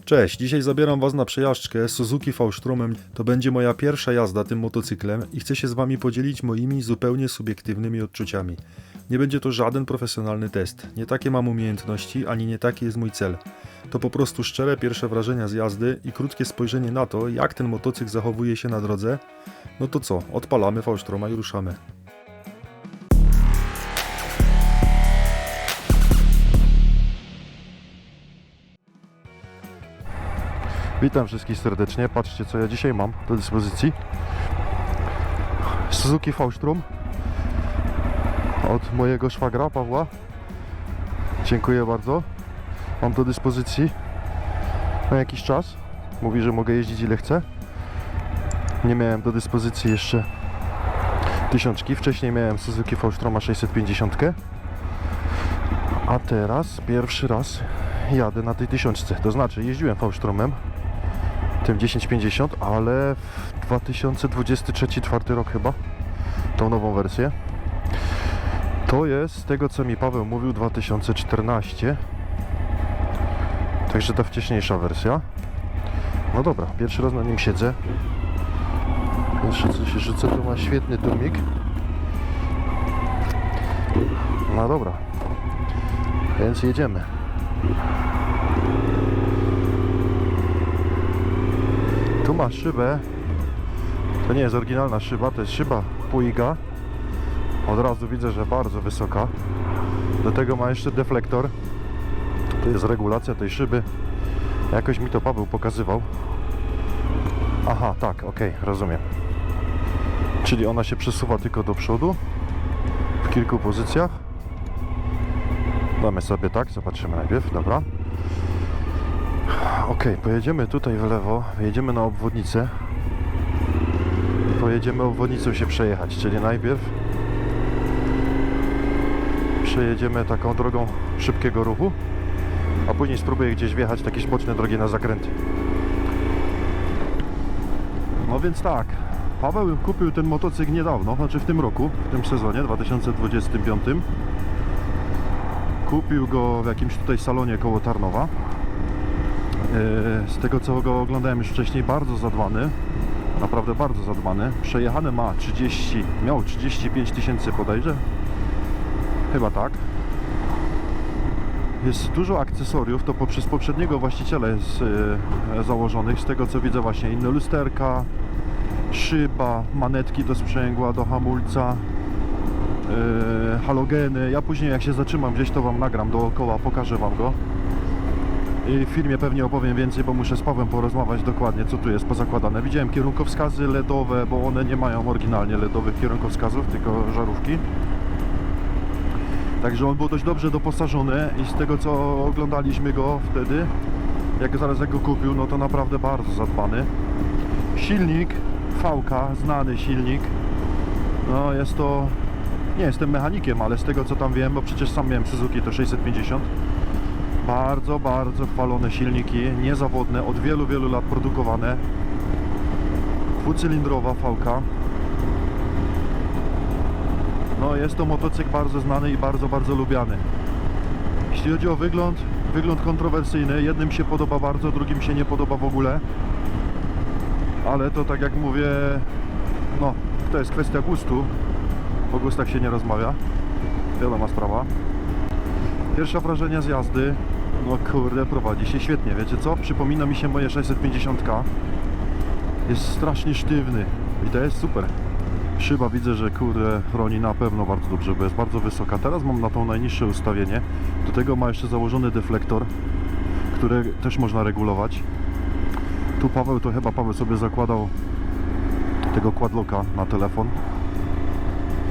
Cześć, dzisiaj zabieram Was na przejażdżkę Suzuki V-Stromem. To będzie moja pierwsza jazda tym motocyklem i chcę się z Wami podzielić moimi zupełnie subiektywnymi odczuciami. Nie będzie to żaden profesjonalny test. Nie takie mam umiejętności, ani nie taki jest mój cel. To po prostu szczere pierwsze wrażenia z jazdy i krótkie spojrzenie na to, jak ten motocykl zachowuje się na drodze. No to co, odpalamy V-Stroma i ruszamy. Witam wszystkich serdecznie. Patrzcie, co ja dzisiaj mam do dyspozycji. Suzuki V-Strom od mojego szwagra Pawła. Dziękuję bardzo. Mam do dyspozycji na jakiś czas. Mówi, że mogę jeździć ile chcę. Nie miałem do dyspozycji jeszcze 1000. Wcześniej miałem Suzuki V-Stroma 650. A teraz pierwszy raz jadę na tej 1000. To znaczy jeździłem V-Stromem tym 1050, ale w 2023-2024 rok chyba tą nową wersję. To jest z tego, co mi Paweł mówił, 2014. Także ta wcześniejsza wersja. No dobra, pierwszy raz na nim siedzę. Pierwsze co się rzucę, to ma świetny tłumik. No dobra, więc jedziemy. Tu ma szybę. To nie jest oryginalna szyba, to jest szyba Puiga. Od razu widzę, że bardzo wysoka. Do tego ma jeszcze deflektor. To jest regulacja tej szyby. Jakoś mi to Paweł pokazywał. Aha, tak, okej, rozumiem. Czyli ona się przesuwa tylko do przodu w kilku pozycjach. Damy sobie tak, zobaczymy najpierw, dobra. Okej, pojedziemy tutaj w lewo, jedziemy na obwodnicę. Pojedziemy obwodnicą się przejechać, czyli najpierw przejedziemy taką drogą szybkiego ruchu, a później spróbuję gdzieś wjechać takie boczne drogi na zakręty. No więc tak, Paweł kupił ten motocykl niedawno, znaczy w tym roku, w tym sezonie 2025. Kupił go w jakimś tutaj salonie koło Tarnowa. Z tego, co go oglądałem już wcześniej, bardzo zadbany, naprawdę bardzo zadbany. Przejechane ma miał 35 000 bodajże, chyba tak. Jest dużo akcesoriów, to przez poprzedniego właściciela jest założonych. Z tego, co widzę, właśnie inne lusterka, szyba, manetki do sprzęgła, do hamulca, halogeny. Ja później, jak się zatrzymam gdzieś, to Wam nagram dookoła, pokażę Wam go. I w filmie pewnie opowiem więcej, bo muszę z Pawłem porozmawiać dokładnie, co tu jest pozakładane. Widziałem kierunkowskazy LEDowe, bo one nie mają oryginalnie LEDowych kierunkowskazów, tylko żarówki. Także on był dość dobrze doposażony i z tego, co oglądaliśmy go wtedy, jak go kupił, no to naprawdę bardzo zadbany. Silnik V-ka, znany silnik. No jest to... Nie jestem mechanikiem, ale z tego, co tam wiem, bo przecież sam miałem Suzuki, to 650. Bardzo, bardzo chwalone silniki, niezawodne, od wielu, wielu lat produkowane. Dwucylindrowa V-ka. No jest to motocykl bardzo znany i bardzo, bardzo lubiany. Jeśli chodzi o wygląd kontrowersyjny. Jednym się podoba bardzo, drugim się nie podoba w ogóle. Ale to, tak jak mówię, no to jest kwestia gustu. O gustach się nie rozmawia. Wiadoma sprawa. Pierwsze wrażenia z jazdy. No kurde, prowadzi się świetnie, wiecie co? Przypomina mi się moje 650. Jest strasznie sztywny i to jest super. Szyba widzę, że kurde chroni na pewno bardzo dobrze, bo jest bardzo wysoka. Teraz mam na tą najniższe ustawienie. Do tego ma jeszcze założony deflektor, który też można regulować. Tu Paweł sobie zakładał tego quadlocka na telefon.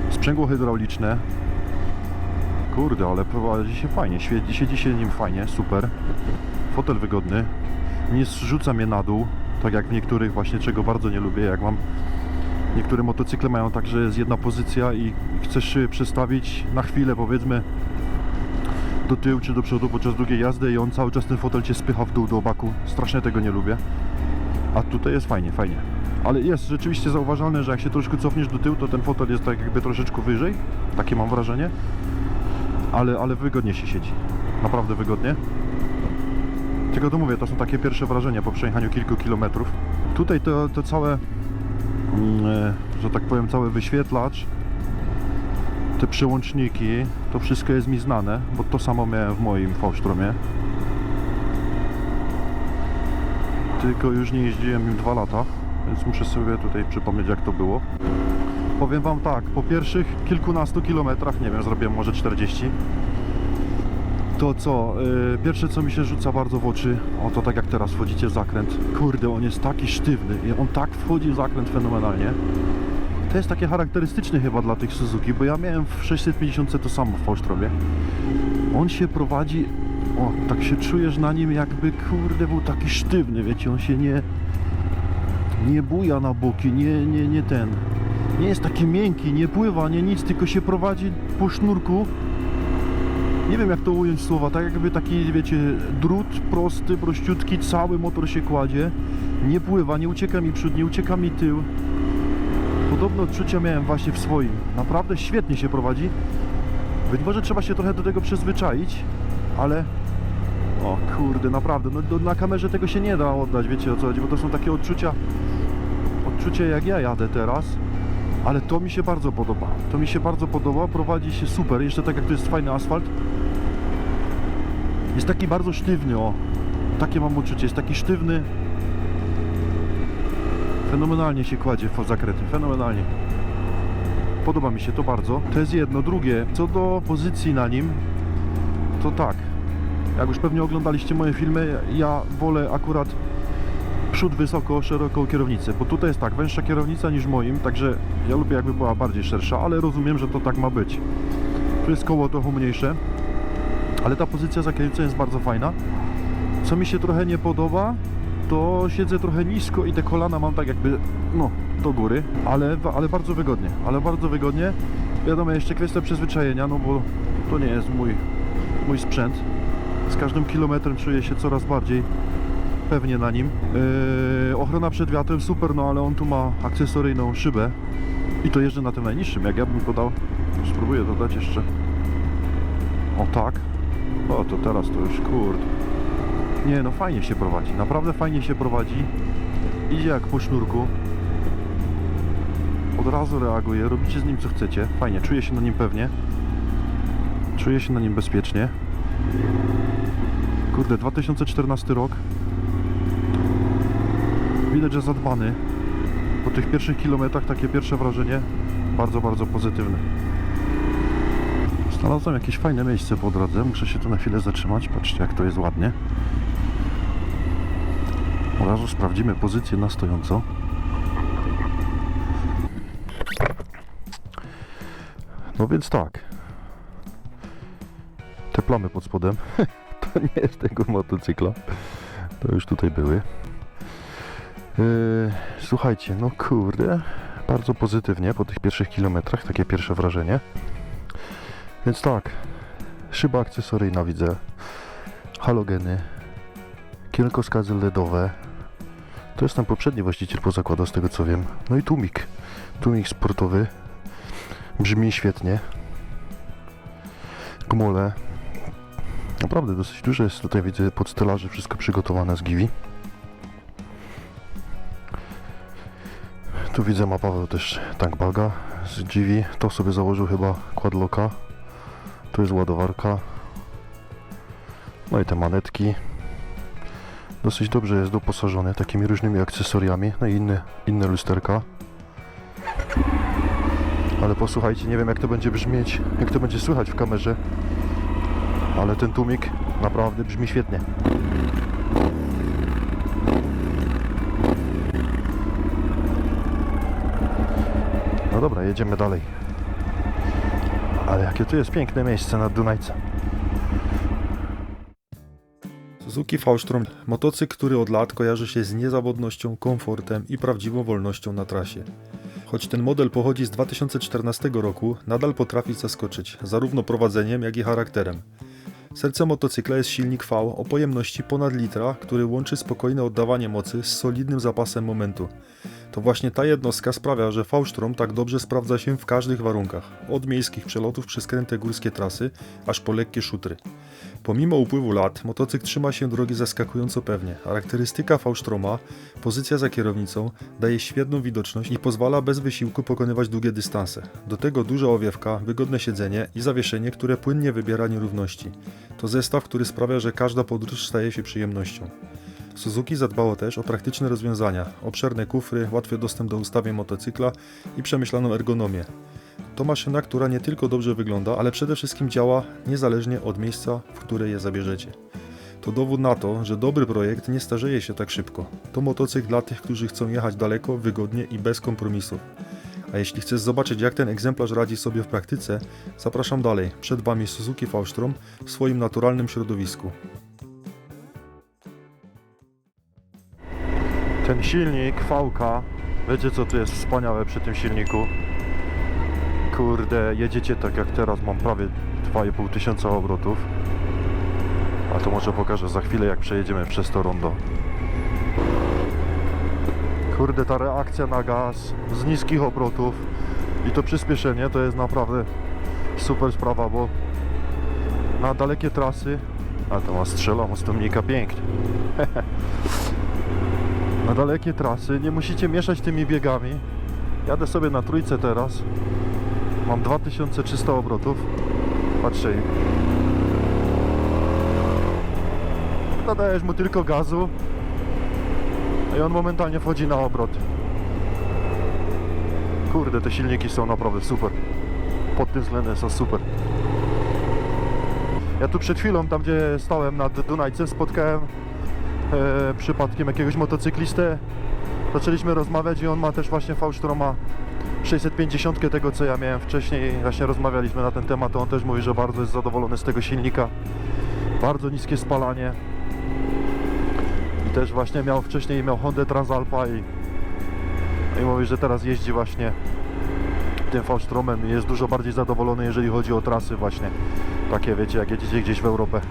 Sprzęgło hydrauliczne. Kurde, ale prowadzi się fajnie, siedzi się nim fajnie, super. Fotel wygodny, nie zrzuca mnie na dół, tak jak w niektórych właśnie, czego bardzo nie lubię, jak mam... Niektóre motocykle mają tak, że jest jedna pozycja i chcesz się przestawić na chwilę, powiedzmy, do tyłu czy do przodu podczas długiej jazdy i on cały czas ten fotel cię spycha w dół do baku. Strasznie tego nie lubię. A tutaj jest fajnie, fajnie. Ale jest rzeczywiście zauważalne, że jak się troszkę cofniesz do tyłu, to ten fotel jest tak jakby troszeczkę wyżej. Takie mam wrażenie. Ale wygodnie się siedzi. Naprawdę wygodnie. Tylko to mówię, to są takie pierwsze wrażenia po przejechaniu kilku kilometrów. Tutaj to całe, że tak powiem, cały wyświetlacz, te przełączniki, to wszystko jest mi znane, bo to samo miałem w moim V-Stromie. Tylko już nie jeździłem im 2 lata, więc muszę sobie tutaj przypomnieć, jak to było. Powiem wam tak, po pierwszych kilkunastu kilometrach, nie wiem, zrobiłem może 40. To co, pierwsze co mi się rzuca bardzo w oczy, to tak jak teraz wchodzicie w zakręt. Kurde, on jest taki sztywny i on tak wchodzi w zakręt fenomenalnie. To jest takie charakterystyczne chyba dla tych Suzuki, bo ja miałem w 650 to samo w V-Stromie. On się prowadzi, tak się czujesz na nim, jakby kurde był taki sztywny, wiecie, on się nie buja na boki, nie jest taki miękki, nie pływa, nie nic, tylko się prowadzi po sznurku. Nie wiem jak to ująć słowa, tak jakby taki, wiecie, drut prosty, prościutki, cały motor się kładzie, nie pływa, nie ucieka mi przód, nie ucieka mi tył. Podobne odczucia miałem właśnie w swoim. Naprawdę świetnie się prowadzi. Być może trzeba się trochę do tego przyzwyczaić, ale o kurde, naprawdę, no, na kamerze tego się nie da oddać, wiecie o co chodzi, bo to są takie odczucia jak ja jadę teraz, ale to mi się bardzo podoba. To mi się bardzo podoba, prowadzi się super, jeszcze tak jak to jest fajny asfalt. Jest taki bardzo sztywny, takie mam uczucie, jest taki sztywny. Fenomenalnie się kładzie w zakręty, fenomenalnie. Podoba mi się to bardzo. To jest jedno. Drugie, co do pozycji na nim, to tak, jak już pewnie oglądaliście moje filmy, ja wolę akurat przód wysoko, szeroką kierownicę, bo tutaj jest tak, węższa kierownica niż moim, także ja lubię jakby była bardziej szersza, ale rozumiem, że to tak ma być. Tu jest koło trochę mniejsze, ale ta pozycja za kierownicą jest bardzo fajna. Co mi się trochę nie podoba, to siedzę trochę nisko i te kolana mam tak jakby, do góry, ale bardzo wygodnie, Wiadomo, jeszcze kwestia przyzwyczajenia, no bo to nie jest mój sprzęt. Z każdym kilometrem czuję się coraz bardziej pewnie na nim. Ochrona przed wiatrem super, no ale on tu ma akcesoryjną szybę i to jeżdżę na tym najniższym. Jak ja bym podał, spróbuję dodać jeszcze. O tak. O, to teraz to już kurde. Nie, no fajnie się prowadzi, naprawdę fajnie się prowadzi. Idzie jak po sznurku. Od razu reaguje, robicie z nim co chcecie. Fajnie, czuję się na nim pewnie. Czuję się na nim bezpiecznie. Kurde, 2014 rok. Widać, że zadbany. Po tych pierwszych kilometrach takie pierwsze wrażenie bardzo, bardzo pozytywne. Znalazłem jakieś fajne miejsce po drodze. Muszę się tu na chwilę zatrzymać. Patrzcie, jak to jest ładnie. Od razu sprawdzimy pozycję na stojąco. No więc tak. Te plamy pod spodem to nie jest tego motocykla. To już tutaj były. Słuchajcie, no kurde, bardzo pozytywnie po tych pierwszych kilometrach, takie pierwsze wrażenie. Więc tak, szyba akcesoryjna widzę, halogeny, kierunkowskazy LEDowe. To jest ten poprzedni właściciel pozakładał, z tego co wiem. No i tłumik sportowy, brzmi świetnie. Gmole, naprawdę dosyć dużo jest tutaj, widzę pod stelaży, wszystko przygotowane z Givi. Tu widzę, ma Paweł też tankbaga z Givi, to sobie założył chyba quadlocka. Tu jest ładowarka. No i te manetki. Dosyć dobrze jest doposażony takimi różnymi akcesoriami. No i inne lusterka. Ale posłuchajcie, nie wiem jak to będzie brzmieć, jak to będzie słychać w kamerze. Ale ten tłumik naprawdę brzmi świetnie. No dobra, jedziemy dalej. Ale jakie to jest piękne miejsce nad Dunajcem. Suzuki V-Strom, motocykl, który od lat kojarzy się z niezawodnością, komfortem i prawdziwą wolnością na trasie. Choć ten model pochodzi z 2014 roku, nadal potrafi zaskoczyć, zarówno prowadzeniem, jak i charakterem. Sercem motocykla jest silnik V o pojemności ponad litra, który łączy spokojne oddawanie mocy z solidnym zapasem momentu. To właśnie ta jednostka sprawia, że V-Strom tak dobrze sprawdza się w każdych warunkach, od miejskich przelotów przez kręte górskie trasy, aż po lekkie szutry. Pomimo upływu lat, motocykl trzyma się drogi zaskakująco pewnie. Charakterystyka V-Stroma, pozycja za kierownicą, daje świetną widoczność i pozwala bez wysiłku pokonywać długie dystanse. Do tego duża owiewka, wygodne siedzenie i zawieszenie, które płynnie wybiera nierówności. To zestaw, który sprawia, że każda podróż staje się przyjemnością. Suzuki zadbało też o praktyczne rozwiązania, obszerne kufry, łatwy dostęp do ustawień motocykla i przemyślaną ergonomię. To maszyna, która nie tylko dobrze wygląda, ale przede wszystkim działa niezależnie od miejsca, w które je zabierzecie. To dowód na to, że dobry projekt nie starzeje się tak szybko. To motocykl dla tych, którzy chcą jechać daleko, wygodnie i bez kompromisów. A jeśli chcesz zobaczyć, jak ten egzemplarz radzi sobie w praktyce, zapraszam dalej. Przed Wami Suzuki V-Strom w swoim naturalnym środowisku. Ten silnik V-ka, wiecie co tu jest wspaniałe przy tym silniku? Kurde, jedziecie tak jak teraz, mam prawie 2500 obrotów. A to może pokażę za chwilę, jak przejedziemy przez to rondo. Kurde, ta reakcja na gaz z niskich obrotów i to przyspieszenie to jest naprawdę super sprawa, bo na dalekie trasy, a to ma strzelam z tomnika pięknie. Na dalekie trasy nie musicie mieszać tymi biegami. Jadę sobie na trójce teraz. Mam 2300 obrotów. Patrzcie. Nadajesz mu tylko gazu i on momentalnie wchodzi na obrot. Kurde, te silniki są naprawdę super. Pod tym względem są super. Ja tu przed chwilą, tam gdzie stałem nad Dunajcem, spotkałem przypadkiem jakiegoś motocyklistę. Zaczęliśmy rozmawiać i on ma też właśnie V-Stroma 650, tego co ja miałem wcześniej. Właśnie rozmawialiśmy na ten temat, to on też mówi, że bardzo jest zadowolony z tego silnika. Bardzo niskie spalanie. I też właśnie wcześniej miał Hondę Transalpa i mówi, że teraz jeździ właśnie tym V-Stromem i jest dużo bardziej zadowolony, jeżeli chodzi o trasy właśnie. Takie, wiecie, jak jedziecie gdzieś w Europę.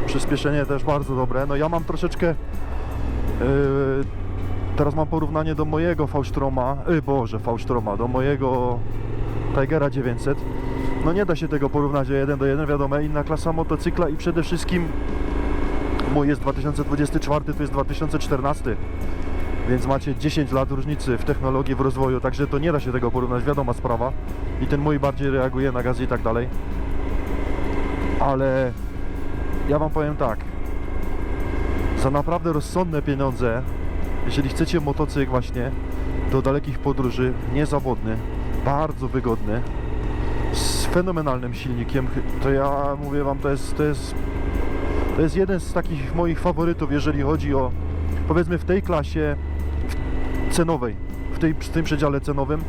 Przyspieszenie też bardzo dobre. No ja mam troszeczkę teraz mam porównanie do mojego V-Stroma, do mojego Tigera 900. No nie da się tego porównać 1 do 1, wiadomo, inna klasa motocykla i przede wszystkim mój jest 2024, to jest 2014, więc macie 10 lat różnicy w technologii, w rozwoju, także to nie da się tego porównać, wiadoma sprawa. I ten mój bardziej reaguje na gaz i tak dalej. Ale ja wam powiem tak, za naprawdę rozsądne pieniądze, jeżeli chcecie motocykl właśnie do dalekich podróży, niezawodny, bardzo wygodny, z fenomenalnym silnikiem, to ja mówię wam, to jest jeden z takich moich faworytów, jeżeli chodzi o, powiedzmy, w tej klasie cenowej, w tym przedziale cenowym,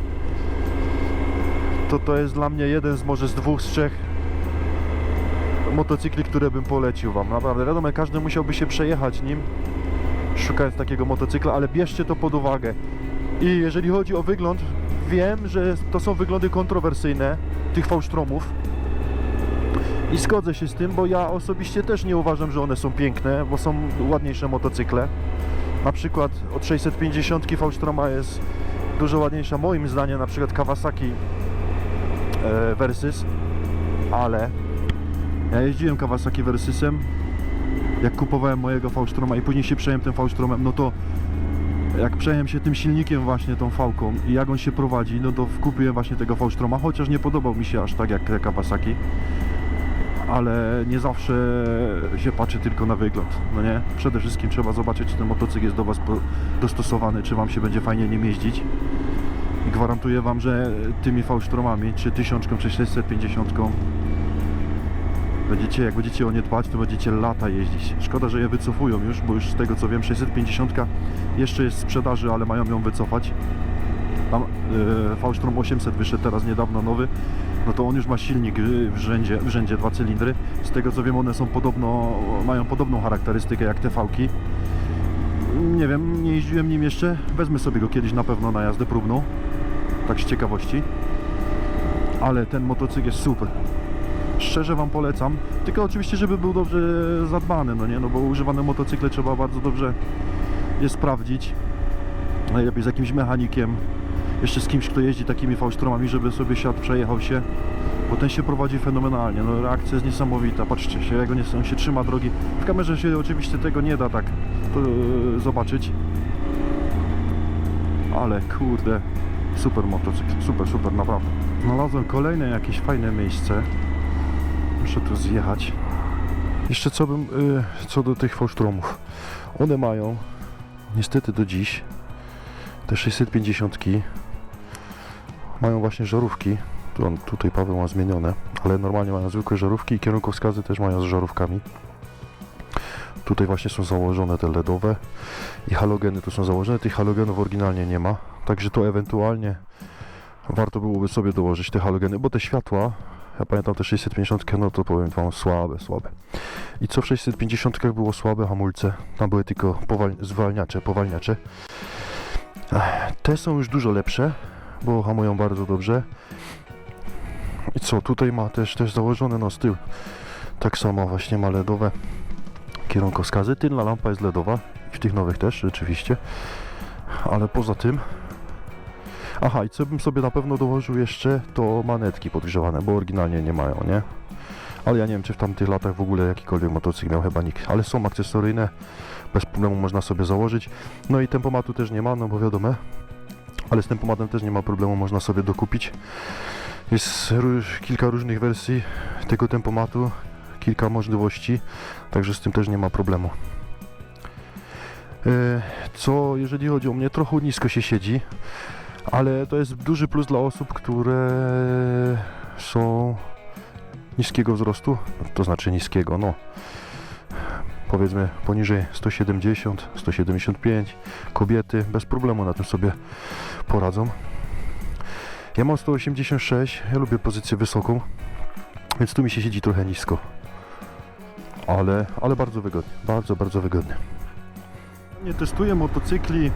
to jest dla mnie jeden z może z dwóch, z trzech motocykli, które bym polecił wam. Naprawdę, wiadomo, każdy musiałby się przejechać nim, szukając takiego motocykla, ale bierzcie to pod uwagę. I jeżeli chodzi o wygląd, wiem, że to są wyglądy kontrowersyjne tych V-Stromów i zgodzę się z tym, bo ja osobiście też nie uważam, że one są piękne, bo są ładniejsze motocykle. Na przykład od 650 V-Stroma jest dużo ładniejsza, moim zdaniem, na przykład Kawasaki Versys, ale ja jeździłem Kawasaki Versysem, jak kupowałem mojego V-Stroma i później się przejąłem tym V-Stromem, no to jak przejąłem się tym silnikiem właśnie, tą V-ką i jak on się prowadzi, no to kupiłem właśnie tego V-Stroma, chociaż nie podobał mi się aż tak jak te Kawasaki, ale nie zawsze się patrzy tylko na wygląd, no nie? Przede wszystkim trzeba zobaczyć, czy ten motocykl jest do was dostosowany, czy wam się będzie fajnie nim jeździć. I gwarantuję wam, że tymi V-Stromami, czy 1000, czy 650, jak będziecie o nie dbać, to będziecie lata jeździć. Szkoda, że je wycofują już, bo już z tego co wiem 650 jeszcze jest w sprzedaży, ale mają ją wycofać. Tam V-Strom 800 wyszedł teraz niedawno nowy, no to on już ma silnik w rzędzie 2 cylindry. Z tego co wiem, one są mają podobną charakterystykę jak te V-ki. Nie wiem, nie jeździłem nim jeszcze, wezmę sobie go kiedyś na pewno na jazdę próbną, tak z ciekawości. Ale ten motocykl jest super. Szczerze Wam polecam, tylko oczywiście, żeby był dobrze zadbany, no nie, no bo używane motocykle trzeba bardzo dobrze je sprawdzić, najlepiej z jakimś mechanikiem, jeszcze z kimś, kto jeździ takimi V-Stromami, żeby sobie siadł, przejechał się, bo ten się prowadzi fenomenalnie, no reakcja jest niesamowita, patrzcie się, jak on się trzyma drogi, w kamerze się oczywiście tego nie da tak zobaczyć, ale kurde, super motocykl, super, naprawdę. Znalazłem kolejne jakieś fajne miejsce, muszę tu zjechać. Jeszcze co do tych V-Stromów, one mają niestety do dziś te 650 mają właśnie żarówki. Tutaj Paweł ma zmienione, ale normalnie mają zwykłe żarówki i kierunkowskazy też mają z żarówkami. Tutaj właśnie są założone te LEDowe i halogeny tu są założone. Tych halogenów oryginalnie nie ma, także to ewentualnie warto byłoby sobie dołożyć te halogeny, bo te światła, ja pamiętam te 650, no to powiem Wam słabe. I co w 650 było słabe? Hamulce. Tam były tylko powalniacze. Te są już dużo lepsze, bo hamują bardzo dobrze. I co, tutaj ma też założone z tyłu. Tak samo właśnie ma LEDowe kierunkowskazy. Tylna lampa jest LEDowa. W tych nowych też, rzeczywiście. Ale poza tym... Aha, i co bym sobie na pewno dołożył jeszcze, to manetki podgrzewane, bo oryginalnie nie mają, nie? Ale ja nie wiem, czy w tamtych latach w ogóle jakikolwiek motocykl miał, chyba nikt. Ale są akcesoryjne, bez problemu można sobie założyć. No i tempomatu też nie ma, no bo wiadomo. Ale z tempomatem też nie ma problemu, można sobie dokupić. Jest kilka różnych wersji tego tempomatu, kilka możliwości, także z tym też nie ma problemu. Co jeżeli chodzi o mnie, trochę nisko się siedzi, ale to jest duży plus dla osób, które są niskiego wzrostu, to znaczy niskiego, no powiedzmy poniżej 170, 175, kobiety bez problemu na tym sobie poradzą. Ja mam 186, ja lubię pozycję wysoką, więc tu mi się siedzi trochę nisko, ale bardzo wygodnie, bardzo wygodnie. Nie testuję motocykli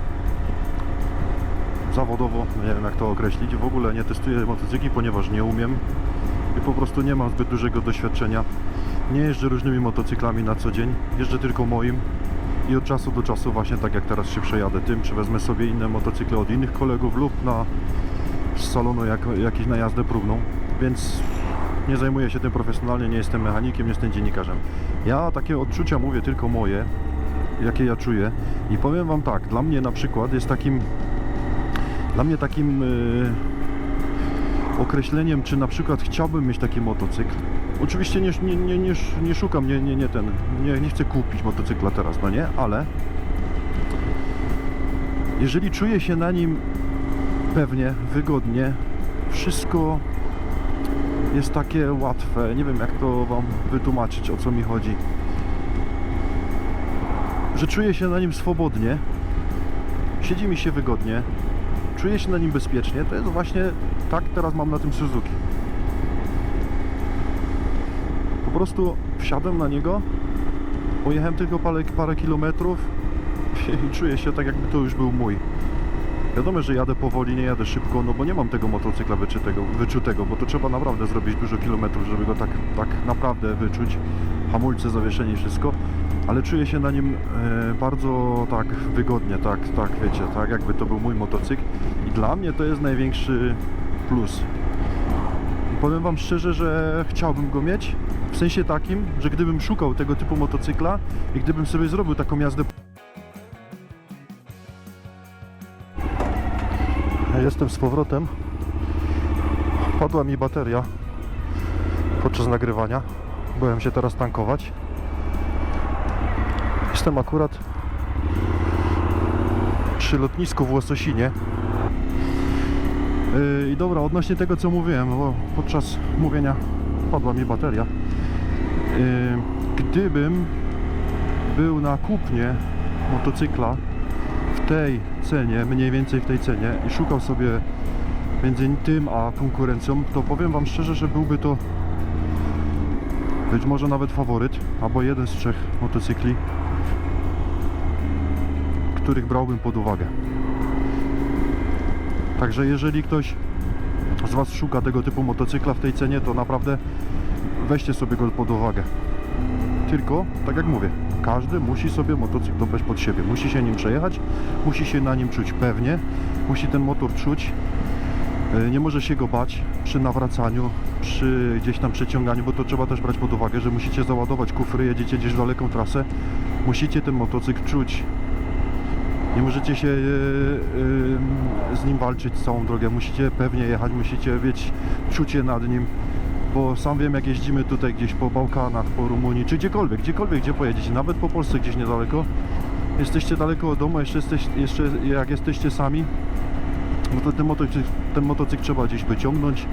zawodowo, nie wiem jak to określić, w ogóle nie testuję motocykli, ponieważ nie umiem i po prostu nie mam zbyt dużego doświadczenia. Nie jeżdżę różnymi motocyklami na co dzień, jeżdżę tylko moim i od czasu do czasu właśnie tak jak teraz się przejadę tym, czy wezmę sobie inne motocykle od innych kolegów lub z salonu jakąś na jazdę próbną, więc nie zajmuję się tym profesjonalnie, nie jestem mechanikiem, nie jestem dziennikarzem. Ja takie odczucia mówię tylko moje, jakie ja czuję i powiem Wam tak, dla mnie na przykład jest takim określeniem, czy na przykład chciałbym mieć taki motocykl. Oczywiście nie szukam, nie chcę kupić motocykla teraz, no nie, ale jeżeli czuję się na nim pewnie, wygodnie, wszystko jest takie łatwe, nie wiem jak to Wam wytłumaczyć, o co mi chodzi, że czuję się na nim swobodnie, siedzi mi się wygodnie, czuję się na nim bezpiecznie, to jest właśnie tak teraz mam na tym Suzuki. Po prostu wsiadłem na niego, pojechałem tylko parę kilometrów i czuję się tak jakby to już był mój. Wiadomo, że jadę powoli, nie jadę szybko, no bo nie mam tego motocykla wyczutego, bo to trzeba naprawdę zrobić dużo kilometrów, żeby go tak naprawdę wyczuć. Hamulce, zawieszenie, wszystko. Ale czuję się na nim bardzo tak wygodnie, tak wiecie, tak jakby to był mój motocykl i dla mnie to jest największy plus. I powiem Wam szczerze, że chciałbym go mieć, w sensie takim, że gdybym szukał tego typu motocykla i gdybym sobie zrobił taką jazdę. Jestem z powrotem, padła mi bateria podczas nagrywania, byłem się teraz tankować. Jestem akurat przy lotnisku w Łososinie. I dobra, odnośnie tego co mówiłem, bo podczas mówienia padła mi bateria. Gdybym był na kupnie motocykla w tej cenie, mniej więcej w tej cenie i szukał sobie między tym a konkurencją, to powiem Wam szczerze, że byłby to być może nawet faworyt, albo jeden z 3 motocykli, których brałbym pod uwagę. Także jeżeli ktoś z Was szuka tego typu motocykla w tej cenie, to naprawdę weźcie sobie go pod uwagę. Tylko, tak jak mówię, każdy musi sobie motocykl dobrać pod siebie. Musi się nim przejechać, musi się na nim czuć pewnie, musi ten motor czuć. Nie może się go bać przy nawracaniu, przy gdzieś tam przeciąganiu, bo to trzeba też brać pod uwagę, że musicie załadować kufry, jedziecie gdzieś w daleką trasę, musicie ten motocykl czuć. Nie możecie się z nim walczyć całą drogę, musicie pewnie jechać, musicie mieć czucie nad nim, bo sam wiem, jak jeździmy tutaj gdzieś po Bałkanach, po Rumunii, czy gdziekolwiek, gdzie pojedziecie, nawet po Polsce gdzieś niedaleko, jesteście daleko od domu, jeszcze jak jesteście sami, no to ten motocykl trzeba gdzieś wyciągnąć,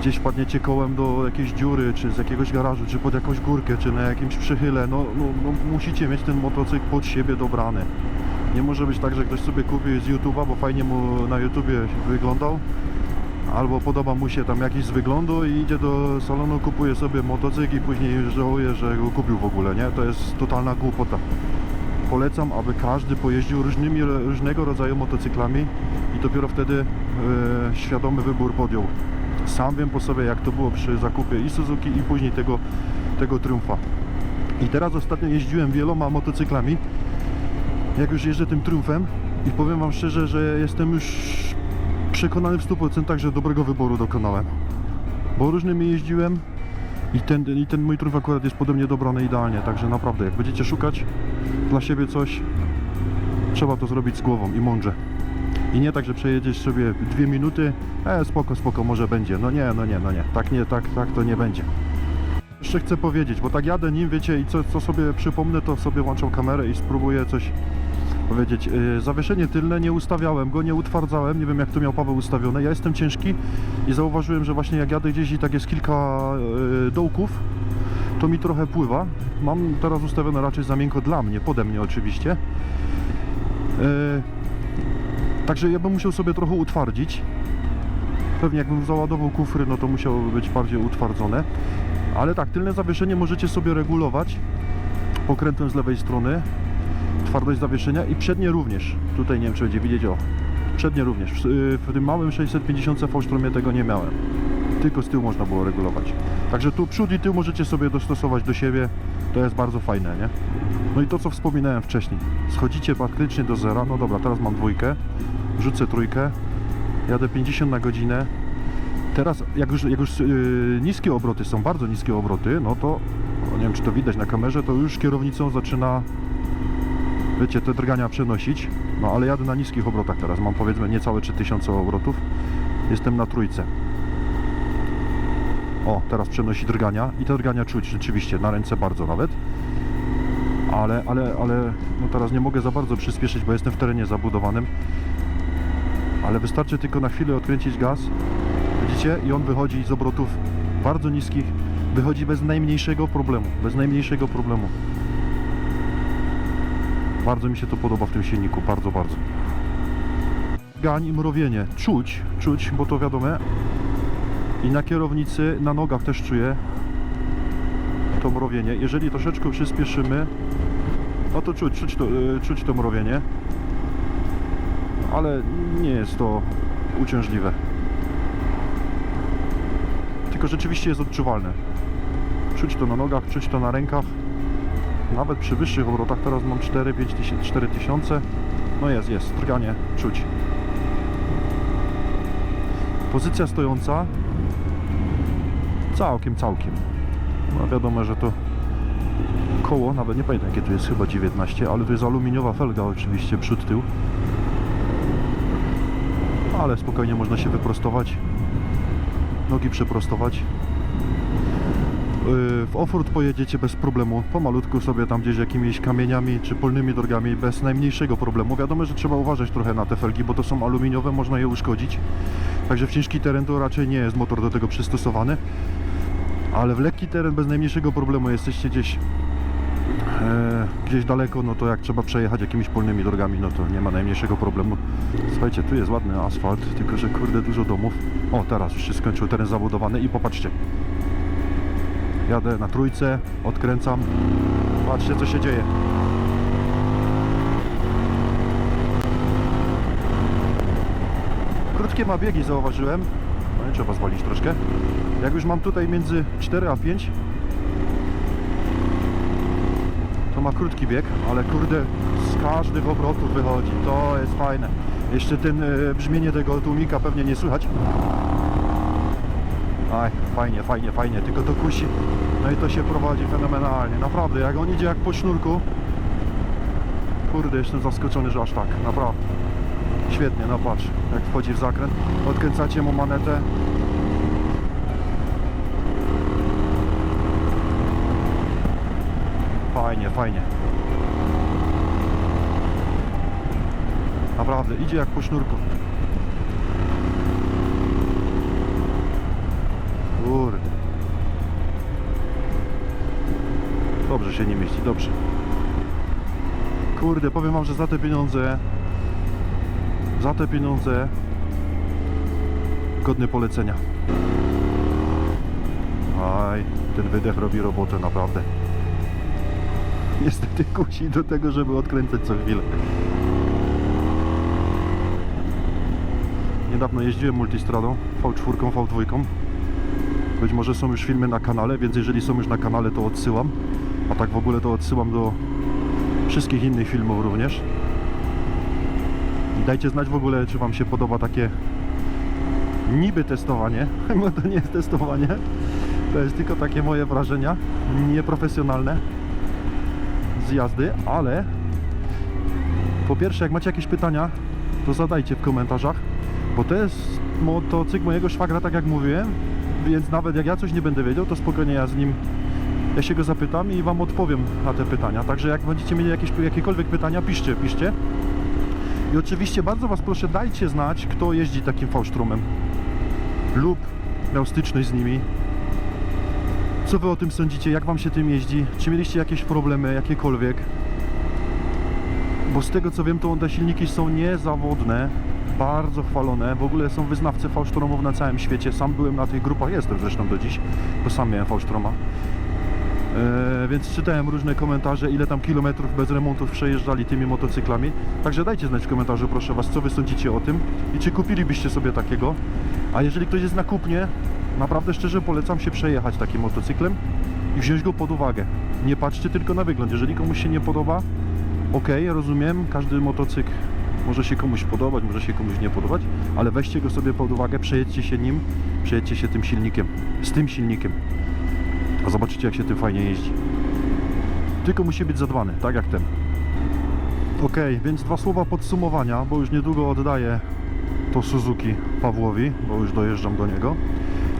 gdzieś wpadniecie kołem do jakiejś dziury, czy z jakiegoś garażu, czy pod jakąś górkę, czy na jakimś przychyle, no musicie mieć ten motocykl pod siebie dobrany. Nie może być tak, że ktoś sobie kupi z YouTube'a, bo fajnie mu na YouTubie wyglądał, albo podoba mu się tam jakiś z wyglądu i idzie do salonu, kupuje sobie motocykl i później żałuje, że go kupił w ogóle, nie? To jest totalna głupota. Polecam, aby każdy pojeździł różnego rodzaju motocyklami i dopiero wtedy świadomy wybór podjął. Sam wiem po sobie, jak to było przy zakupie i Suzuki, i później tego Triumfa. I teraz ostatnio jeździłem wieloma motocyklami, jak już jeżdżę tym Triumfem, i powiem wam szczerze, że jestem już przekonany w 100%, że dobrego wyboru dokonałem. Bo różnymi jeździłem i ten mój Triumf akurat jest pode mnie dobrany idealnie, także naprawdę, jak będziecie szukać dla siebie coś, trzeba to zrobić z głową i mądrze. I nie tak, że przejedziesz sobie 2 minuty, spoko, może będzie. No nie. Tak to nie będzie. Jeszcze chcę powiedzieć, bo tak jadę nim, wiecie, i co sobie przypomnę, to sobie włączam kamerę i spróbuję coś powiedzieć. Zawieszenie tylne, nie ustawiałem go, nie utwardzałem, nie wiem, jak to miał Paweł ustawione. Ja jestem ciężki i zauważyłem, że właśnie jak jadę gdzieś i tak jest kilka dołków, to mi trochę pływa. Mam teraz ustawione raczej za miękko dla mnie, pode mnie oczywiście. Także ja bym musiał sobie trochę utwardzić. Pewnie jakbym załadował kufry, no to musiało być bardziej utwardzone. Ale tak, tylne zawieszenie możecie sobie regulować pokrętłem z lewej strony, twardość zawieszenia, i przednie również. Tutaj nie wiem, czy będzie widzieć, przednie również. W tym małym 650 V-Stromie tego nie miałem. Tylko z tyłu można było regulować. Także tu przód i tył możecie sobie dostosować do siebie. To jest bardzo fajne, nie? No i to, co wspominałem wcześniej. Schodzicie praktycznie do zera. No dobra, teraz mam 2, rzucę 3, jadę 50 na godzinę. Teraz, jak już niskie obroty są, bardzo niskie obroty, no to, nie wiem, czy to widać na kamerze, to już kierownicą zaczyna, wiecie, te drgania przenosić. No ale jadę na niskich obrotach teraz, mam powiedzmy niecałe 3000 obrotów. Jestem na 3. O, teraz przenosi drgania i te drgania czuć rzeczywiście, na ręce bardzo nawet. Ale no teraz nie mogę za bardzo przyspieszyć, bo jestem w terenie zabudowanym. Ale wystarczy tylko na chwilę odkręcić gaz, widzicie? I on wychodzi z obrotów bardzo niskich, wychodzi bez najmniejszego problemu, Bardzo mi się to podoba w tym silniku, bardzo. Gań i mrowienie, czuć, bo to wiadomo. I na kierownicy, na nogach też czuję to mrowienie. Jeżeli troszeczkę przyspieszymy, no to czuć to mrowienie. Ale nie jest to uciążliwe. Tylko rzeczywiście jest odczuwalne. Czuć to na nogach, czuć to na rękach. Nawet przy wyższych obrotach, teraz mam 4000. No jest, drganie czuć. Pozycja stojąca całkiem. No wiadomo, że to koło, nawet nie pamiętam jakie tu jest, chyba 19, ale to jest aluminiowa felga oczywiście, przód, tył. Ale spokojnie można się wyprostować, nogi przeprostować. W offroad pojedziecie bez problemu, pomalutku sobie tam gdzieś jakimiś kamieniami czy polnymi drogami, bez najmniejszego problemu. Wiadomo, że trzeba uważać trochę na te felgi, bo to są aluminiowe, można je uszkodzić. Także w ciężki teren to raczej nie jest motor do tego przystosowany. Ale w lekki teren bez najmniejszego problemu, jesteście gdzieś daleko, no to jak trzeba przejechać jakimiś polnymi drogami, no to nie ma najmniejszego problemu. Słuchajcie, tu jest ładny asfalt, tylko że kurde dużo domów. O, teraz już się skończył teren zabudowany i popatrzcie. Jadę na 3, odkręcam. Patrzcie, co się dzieje. Krótkie ma biegi, zauważyłem. No i trzeba zwolnić troszkę. Jak już mam tutaj między 4 a 5, to ma krótki bieg, ale kurde, z każdych obrotów wychodzi. To jest fajne. Jeszcze ten brzmienie tego tłumika pewnie nie słychać. Aj, fajnie, fajnie, fajnie, tylko to kusi. No i to się prowadzi fenomenalnie. Naprawdę, jak on idzie jak po sznurku. Kurde, jestem zaskoczony, że aż tak, naprawdę. Świetnie, no patrz, jak wchodzi w zakręt. Odkręcacie mu manetę. Fajnie, fajnie. Naprawdę, idzie jak po sznurku. Kurde. Dobrze się nie mieści, dobrze. Kurde, powiem wam, że za te pieniądze godny polecenia. Aj, ten wydech robi robotę, naprawdę. Niestety kusi do tego, żeby odkręcać co chwilę. Niedawno jeździłem multistradą V4, V2. Być może są już filmy na kanale, więc jeżeli są już na kanale, to odsyłam. A tak w ogóle to odsyłam do wszystkich innych filmów również. I dajcie znać w ogóle, czy wam się podoba takie niby testowanie, bo to nie jest testowanie. To jest tylko takie moje wrażenia, nieprofesjonalne z jazdy, ale po pierwsze, jak macie jakieś pytania, to zadajcie w komentarzach, bo to jest motocykl mojego szwagra, tak jak mówiłem, więc nawet jak ja coś nie będę wiedział, to spokojnie ja się go zapytam i wam odpowiem na te pytania. Także jak będziecie mieli jakiekolwiek pytania, piszcie. I oczywiście bardzo was proszę, dajcie znać, kto jeździ takim V-Strumem lub miał styczność z nimi. Co wy o tym sądzicie? Jak wam się tym jeździ? Czy mieliście jakieś problemy, jakiekolwiek? Bo z tego co wiem, to te silniki są niezawodne, bardzo chwalone. W ogóle są wyznawcy V-Stromów na całym świecie. Sam byłem na tych grupach, jestem zresztą do dziś, bo sam miałem V-Stroma. Więc czytałem różne komentarze, ile tam kilometrów bez remontów przejeżdżali tymi motocyklami. Także dajcie znać w komentarzu, proszę was, co wy sądzicie o tym i czy kupilibyście sobie takiego. A jeżeli ktoś jest na kupnie, naprawdę szczerze polecam się przejechać takim motocyklem i wziąć go pod uwagę. Nie patrzcie tylko na wygląd. Jeżeli komuś się nie podoba, ok, rozumiem, każdy motocykl może się komuś podobać, może się komuś nie podobać, ale weźcie go sobie pod uwagę, przejedźcie się nim, przejedźcie się tym silnikiem, z tym silnikiem. A zobaczycie, jak się tym fajnie jeździ. Tylko musi być zadbany, tak jak ten. Ok, więc 2 słowa podsumowania, bo już niedługo oddaję to Suzuki Pawłowi, bo już dojeżdżam do niego.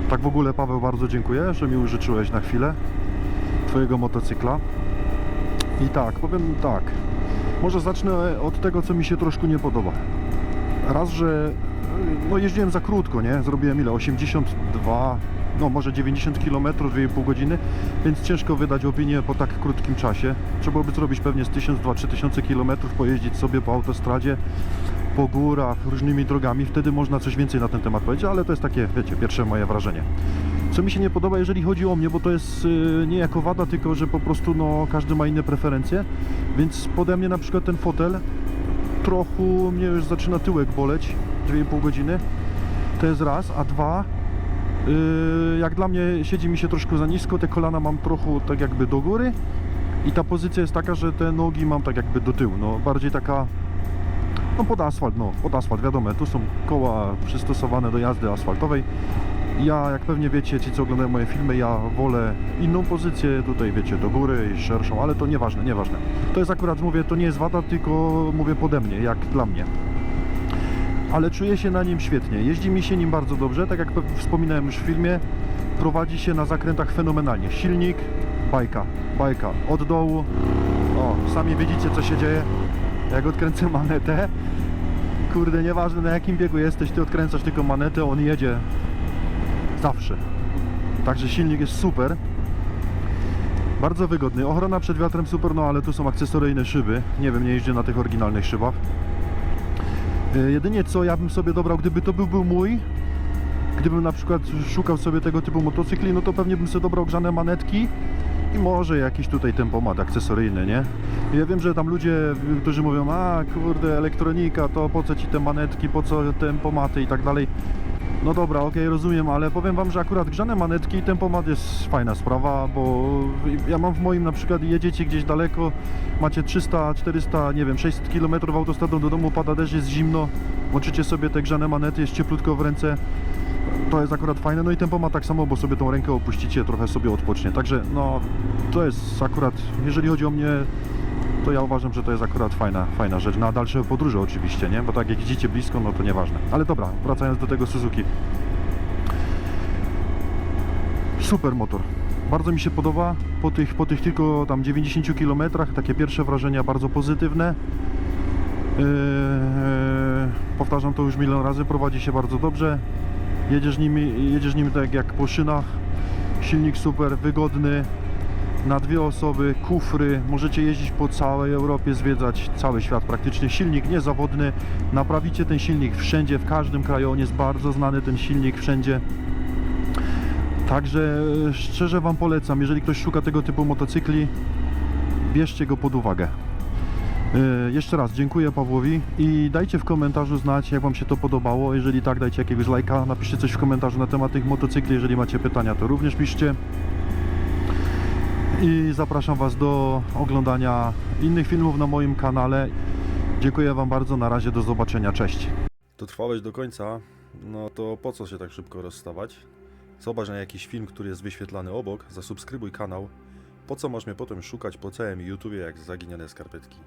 Tak w ogóle, Paweł, bardzo dziękuję, że mi użyczyłeś na chwilę twojego motocykla. I tak, powiem tak, może zacznę od tego, co mi się troszkę nie podoba. Raz, że no jeździłem za krótko, nie? Zrobiłem ile? 82, no może 90 km, 2,5 godziny, więc ciężko wydać opinię po tak krótkim czasie. Trzeba by zrobić pewnie z 1000-2000 km, pojeździć sobie po autostradzie, po górach, różnymi drogami, wtedy można coś więcej na ten temat powiedzieć, ale to jest takie, wiecie, pierwsze moje wrażenie. Co mi się nie podoba, jeżeli chodzi o mnie, bo to jest nie jako wada, tylko że po prostu no, każdy ma inne preferencje, więc pode mnie na przykład ten fotel trochę mnie już zaczyna tyłek boleć, 2,5 godziny, to jest raz, a dwa, jak dla mnie siedzi mi się troszkę za nisko, te kolana mam trochę tak jakby do góry i ta pozycja jest taka, że te nogi mam tak jakby do tyłu, no bardziej taka, no pod asfalt, wiadomo, tu są koła przystosowane do jazdy asfaltowej. Ja, jak pewnie wiecie, ci co oglądają moje filmy, ja wolę inną pozycję, tutaj wiecie, do góry i szerszą, ale to nieważne. To jest akurat, mówię, to nie jest wada, tylko mówię pode mnie, jak dla mnie. Ale czuję się na nim świetnie, jeździ mi się nim bardzo dobrze, tak jak wspominałem już w filmie, prowadzi się na zakrętach fenomenalnie. Silnik, bajka, od dołu, o, sami widzicie, co się dzieje, jak odkręcę manetę, kurde, nieważne na jakim biegu jesteś, ty odkręcasz tylko manetę, on jedzie zawsze. Także silnik jest super. Bardzo wygodny. Ochrona przed wiatrem super, no ale tu są akcesoryjne szyby. Nie wiem, nie jeżdżę na tych oryginalnych szybach. Jedynie co ja bym sobie dobrał, gdyby to był mój, gdybym na przykład szukał sobie tego typu motocykli, no to pewnie bym sobie dobrał grzane manetki i może jakiś tutaj tempomat akcesoryjny, nie? Ja wiem, że tam ludzie, którzy mówią, a kurde, elektronika, to po co ci te manetki, po co tempomaty i tak dalej. No dobra, okej, rozumiem, ale powiem wam, że akurat grzane manetki i tempomat jest fajna sprawa, bo ja mam w moim, na przykład jedziecie gdzieś daleko, macie 300, 400, nie wiem, 600 km autostradą do domu, pada deszcz, jest zimno, włączycie sobie te grzane manety, jest cieplutko w ręce, to jest akurat fajne, no i tempomat tak samo, bo sobie tą rękę opuścicie, trochę sobie odpocznie, także no, to jest akurat, jeżeli chodzi o mnie, to ja uważam, że to jest akurat fajna rzecz, na dalsze podróże oczywiście, nie? Bo tak jak jedziecie blisko, no to nieważne. Ale dobra, wracając do tego Suzuki. Super motor. Bardzo mi się podoba, po tych tylko tam 90 km, takie pierwsze wrażenia bardzo pozytywne. Powtarzam to już milion razy, prowadzi się bardzo dobrze. Jedziesz nim tak jak po szynach. Silnik super, wygodny. Na dwie osoby, kufry, możecie jeździć po całej Europie, zwiedzać cały świat praktycznie. Silnik niezawodny, naprawicie ten silnik wszędzie, w każdym kraju, on jest bardzo znany, ten silnik wszędzie. Także szczerze wam polecam, jeżeli ktoś szuka tego typu motocykli, bierzcie go pod uwagę. Jeszcze raz dziękuję Pawłowi i dajcie w komentarzu znać, jak wam się to podobało. Jeżeli tak, dajcie jakiegoś lajka, napiszcie coś w komentarzu na temat tych motocykli. Jeżeli macie pytania, to również piszcie. I zapraszam was do oglądania innych filmów na moim kanale. Dziękuję wam bardzo, na razie, do zobaczenia, cześć. Dotrwałeś do końca, no to po co się tak szybko rozstawać? Zobacz na jakiś film, który jest wyświetlany obok, zasubskrybuj kanał. Po co masz mnie potem szukać po całym YouTubie jak zaginione skarpetki?